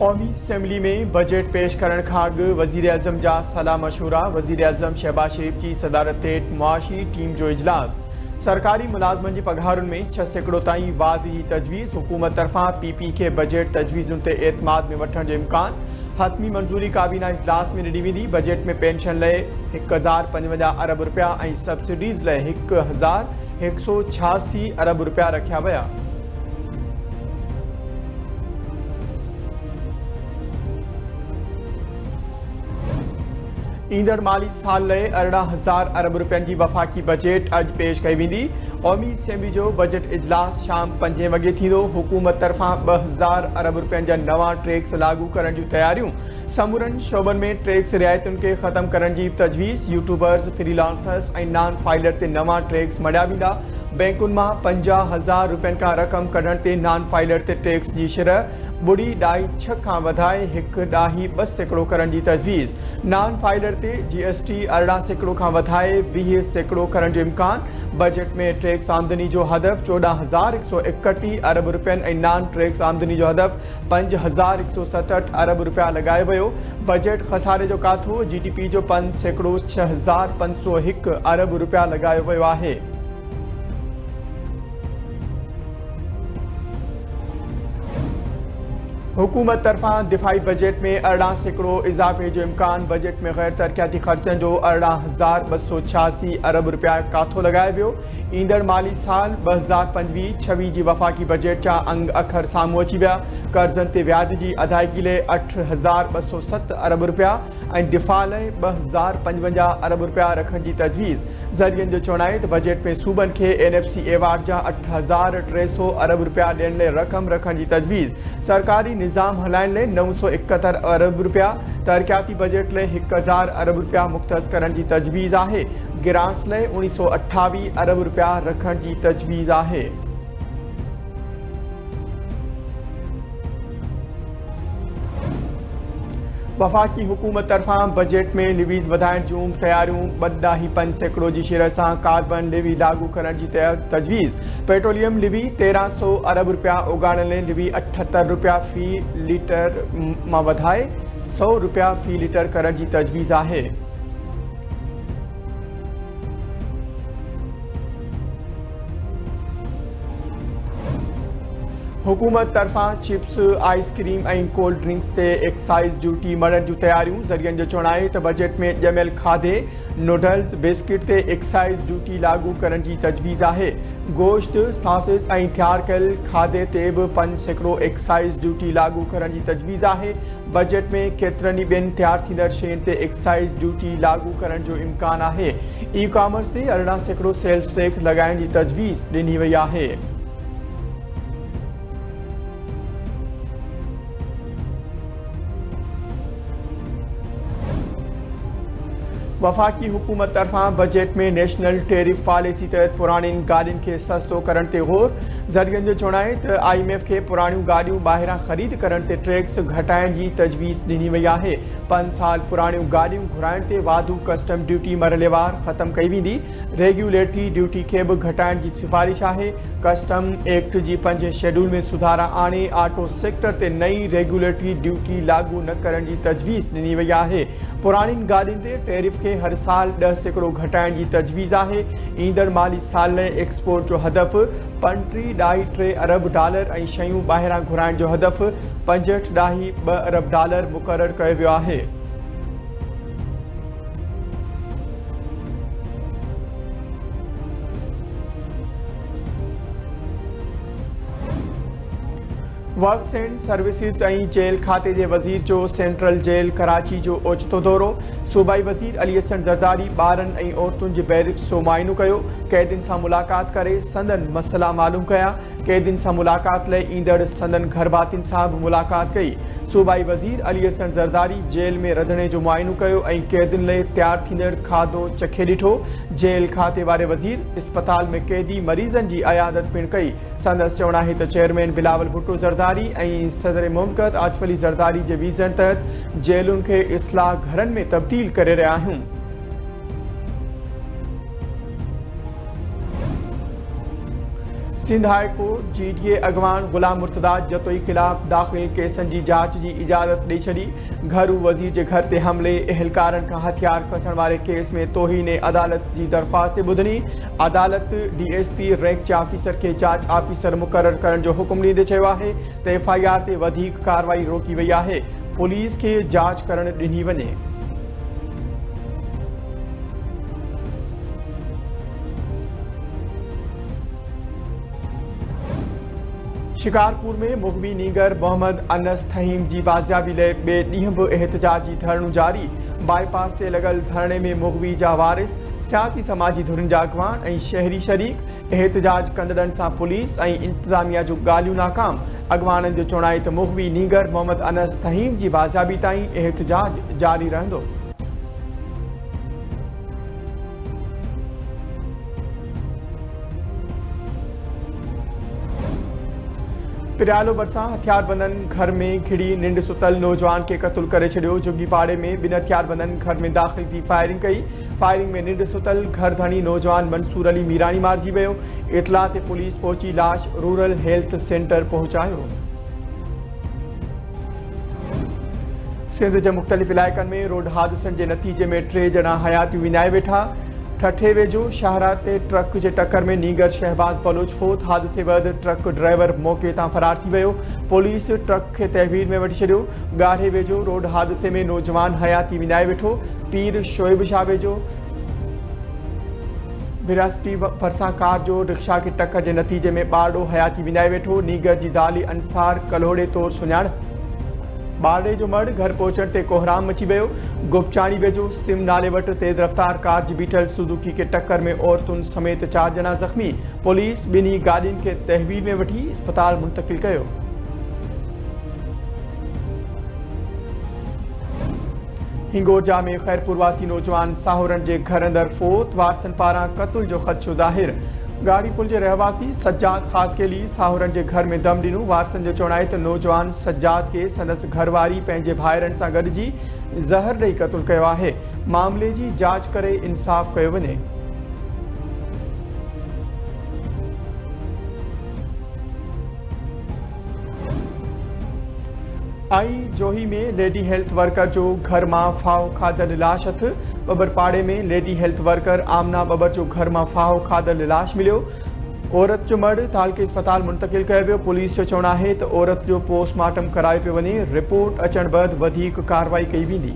कौमी असम्बली में बजट पेश करण खां अॻु वज़ीर आज़म जा सलाह मशूरा। वज़ीर आज़म शहबाज शरीफ की सदारत हेठि मुआशी टीम जो इजलास। सरकारी मुलाज़मनि जी पघारुनि में 6% ताईं वाध जी तजवीज़। हुकूमत तरफ़ां PP के बजट तजवीज़ुनि ते एतमाद में वठण जो इम्कान। हतमी मंजूरी काबीना इजलास में ॾिनी वेंदी। बजट में पेंशन लाइ 1055 अरब रुपया ऐं सब्सिडीज़ लाइ 1186 अरब रुपया रखिया विया। ईंदड़ माली साल लाइ 18,000 अरब रुपयनि जी वफ़ाक़ी बजट अॼु पेश कई वेंदी। क़ौमी असम्बली जो बजट इजलास शाम 5 वॻे थींदो। हुकूमत तरफ़ां 2000 अरब रुपयनि जा नवां टैक्स लागू करण जूं तयारियूं। समूरनि शोबनि में टैक्स रियायतुनि खे ख़त्म करण जी तजवीज़। यूट्यूबर्स, फ्रीलांसर्स ऐं नॉन फाइलर ते नवां टैक्स मढ़िया वेंदा। बैंकुनि मां 50,000 रुपयनि खां रक़म कढण ते नॉन फाइलर ते टैक्स जी शरह 0.26 खां वधाए 1.2% करण जी तजवीज़। नॉन फाइलर ते GST 18% खां वधाए 20% करण जो इम्कान। बजट में टैक्स आमदनी जो हदफ़ 14,131 अरब रुपयनि ऐं नॉन टैक्स आमदनी जो हदफ़ 5,167 अरब रुपया लॻायो वियो। बजट खसारे जो काथो GDP जो 5% 6,501 अरब रुपया लॻायो वियो आहे। हुकूमत तरफ़ां दिफ़ाई बजट में 18% इज़ाफ़े जो इम्कान। बजट में गैर तरक़ियाती ख़र्चनि जो 18,286 अरब रुपया काथो लॻायो वियो। ईंदड़ माली साल 2025-26 जी वफ़ाक़ी बजट जा अंग अखर साम्हूं अची विया। कर्ज़नि ते व्याज जी अदायगी लाइ 8,207 अरब रुपया ऐं दिफ़ा लाइ 2,055 अरब रुपया रखण जी तजवीज़। ज़रियनि जो चवणु आहे त बजट में सूबनि खे NFC एवार्ड जा 8,300 अरब रुपया ॾियण लाइ रक़म रखण जी तजवीज़। सरकारी निज़ाम हलाइण लाइ 971 अरब रुपया। तरक़ियाती बजट लाइ 1,000 अरब रुपया मुख़्तस करण जी तजवीज़ आहे। गिरांस लाइ 1928 अरब रुपया रखण जी तजवीज़ आहे। वफ़ाक़ी हुकूमत तरफ़ां बजट में लिवीज़ वधाइण जूं तयारियूं। 2.5% जी शरह सां कार्बन लिवी लागू करण जी तजवीज़। पेट्रोलियम लिवी 1,300 अरब रुपया उगाड़ण लाइ लिवी 78 रुपया फ़ी लीटर मां वधाए 100 रुपया फ़ी लीटर करण जी तजवीज़ आहे। हुकूमत तरफ़ां चिप्स, आइसक्रीम ऐं कोल्ड ड्रिंक्स ते एक्साइज़ ड्यूटी मढ़ण जूं तयारियूं। ज़रियनि जो चवणु आहे त बजट में ॼमियल खाधे, नूडल्स, बिस्किट ते एक्साइज़ ड्यूटी लागू करण जी तजवीज़ आहे। गोश्त, सॉसेस ऐं तयारु कयल खाधे ते बि 5% एक्साइज़ ड्यूटी लागू करण जी तजवीज़ आहे। बजट में केतिरनि ई ॿियनि तयारु थींदड़ शयुनि ते एक्साइज़ ड्यूटी लागू करण जो इम्कान आहे। ई-कॉमर्स ते 18% सेल्स टैक्स लॻाइण जी तजवीज़ ॾिनी वई आहे। वफ़ाक़ी हुकूमत तरफ़ां बजट में नेशनल टैरिफ पॉलिसी तहत पुराणियुनि गाॾियुनि खे सस्तो करण ते ग़ौर। ज़रियनि जो चवणु आहे त IMF खे पुराणियूं गाॾियूं ॿाहिरां ख़रीद करण ते टैक्स घटाइण जी तजवीज़ ॾिनी वई आहे। 5 साल पुराणियूं गाॾियूं घुराइण ते वाधू कस्टम ड्यूटी मरहलेवार ख़त्म कई वेंदी। रेगुलेटरी ड्यूटी खे बि घटाइण जी सिफ़ारिश आहे। कस्टम एक्ट जी 5 शेड्यूल में सुधारा आणे ऑटो सेक्टर ते नई रेगुलेटरी ड्यूटी लागू न करण जी तजवीज़ ॾिनी वई आहे। पुराणियुनि गाॾियुनि ते टैरिफ खे हर साल 10% घटाइण जी तजवीज़ आहे। ईंदड़ माली साल लाइ एक्सपोर्ट जो हदफ़ 35.3 अरब डॉलर ऐं शयूं ॿाहिरां घुराइण जो हदफ़ 65.2 अरब डॉलर मुक़ररु कयो वियो आहे। वर्क्स एंड सर्विसिज ऐं जेल खाते जे वज़ीर जो सेंट्रल जेल कराची जो ओचितो दौरो। सूबाई वज़ीर अली हसन ज़रदारी ॿारनि ऐं औरतुनि जे बैरिक्स जो मुआइनो कयो। क़ैदियुनि सां मुलाक़ात करे संदन मसइला मालूम कया। क़ैदियुनि सां मुलाक़ात लाइ ईंदड़ संदन घरभातियुनि सां बि मुलाक़ात कई। सूबाई वज़ीर अली हसन ज़रदारी जेल में रंधिणे जो मुआइनो कयो ऐं क़ैदियुनि लाइ तयारु थींदड़ खाधो चखे ॾिठो। जेल खाते वारे वज़ीर इस्पताल में क़ैदी मरीज़नि जी अयादत पिणु कई। संदसि चवणु आहे त चेयरमैन बिलावल भुट्टो ज़रदारी ऐं सदर मुमकिन आसिफ अली ज़रदारी जे वीज़न तहत जेलुनि खे इस्लाह घरनि में तब्दील करे रहिया आहियूं। सिंध हाई कोर्ट GDA अॻवान ग़ुलाम मुर्तज़ा जतोई ख़िलाफ़ दाख़िल केसनि जी जांच जी इजाज़त ॾेई छॾी। घरू वज़ीर जे घर ते हमले, एहलकारनि खां हथियार खसण वारे केस में तौहीन अदालत जी दरख़्वास्त ते ॿुधणी। अदालत DSP रैंक जे ऑफिसर खे जांच ऑफिसर मुक़ररु करण जो हुकुम ॾींदे चयो आहे त FIR ते वधीक कार्रवाई रोकी वई आहे। पुलिस खे जांच करणु ॾिनी वञे। शिकारपुर में मुग़वी नीगर मोहम्मद अनस थहीम जी बाज़ियाबी लाइ ॿिए ॾींहुं बि एहतजाजी धरणो जारी। बाईपास ते लॻल धरणे में मुग़वी जा वारिस, सियासी समाजी धुरियुनि जा अॻवान ऐं शहरी शरीक। एहतजाज कंदड़नि सां पुलिस ऐं इंतज़ामिया जूं ॻाल्हियूं नाकाम। अॻवाननि जो चवणु आहे त मुग़वी नीगर मोहम्मद अनस थहीम जी बाज़ियाबी ताईं एहतजाज जारी रहंदो। पिरालो भरिसां हथियारबंदनि घर में घिड़ी निंड सुतल नौजवान के क़त्ल करे छॾियो। जुगीपाड़े में ॿिनि हथियारबंदनि घर में दाख़िल थी फायरिंग कई। फायरिंग में निंड सुतल घर धणी नौजवान मंसूर अली मीरानी मारिजी वियो। इतला ते पुलिस पहुची लाश रूरल हेल्थ सेंटर पहुचायो। सिंध जे मुख़्तलिफ़ इलाइक़नि में रोड हादसनि जे नतीजे में 3 ॼणा हयाती विञाए वेठा। ठठे वेझो शाहरा ते ट्रक जे टक्कर में नीगर शहबाज बलोच फोत। हादसे बैदि ट्रक ड्राइवर मौक़े तां फरार थी वियो। पुलिस ट्रक खे तहवील में वठी छॾियो। ॻाढ़े वेझो रोड हादसे में नौजवान हयाती विञाए वेठो। पीर शोएब शाह वेझो बिरासटी भरिसां कार जो रिक्शा खे टक्कर जे नतीजे में ॿारड़ो हयाती विञाए वेठो। नीगर जी दाली अंसार कलोड़े तौरु सुञाण। ॿारड़े जो मर्द घर पहुचण ते कोहराम मची वियो। गुपचाणी वेझो सिम नाले वटि तेज़ रफ़्तार कार जी बीठल सुज़ुकी के टक्कर में औरतुनि समेत 4 ॼणा ज़ख़्मी। पुलिस ॿिन्ही गाॾियुनि खे तहवील में वठी अस्पताल मुंतक़िल कयो। हिंगोरजा में ख़ैरपुरवासी नौजवान साहुरनि जे घर अंदरि फोत। वारसनि पारां क़त्ल जो ख़दशो ज़ाहिर। गाड़ी पुल जे रहवासी सज्जाद ख़ासकेली साहुरनि जे घर में दम ॾिनो। वारसनि जो चवणु आहे त नौजवान सज्जाद खे संदसि घरवारी पंहिंजे भाइरनि सां गॾिजी ज़हर ॾेई क़त्ल कयो आहे। मामले जी जांच करे इंसाफ़ कयो वञे। ऐं जोही में लेडी हेल्थ वर्कर जो घर मां फाहो खाधल लाश हथ। बबरपाड़े में लेडी हेल्थ वर्कर आमना बबर जो घर मां फाहो खाधल लाश मिलियो। औरत जो मर्द तालके अस्पताल मुंतक़िल कयो वियो। पुलिस जो चवणु आहे त औरत जो पोस्टमार्टम करायो पियो वञे। रिपोर्ट अचण बैदि वधीक कार्रवाई कई वेंदी।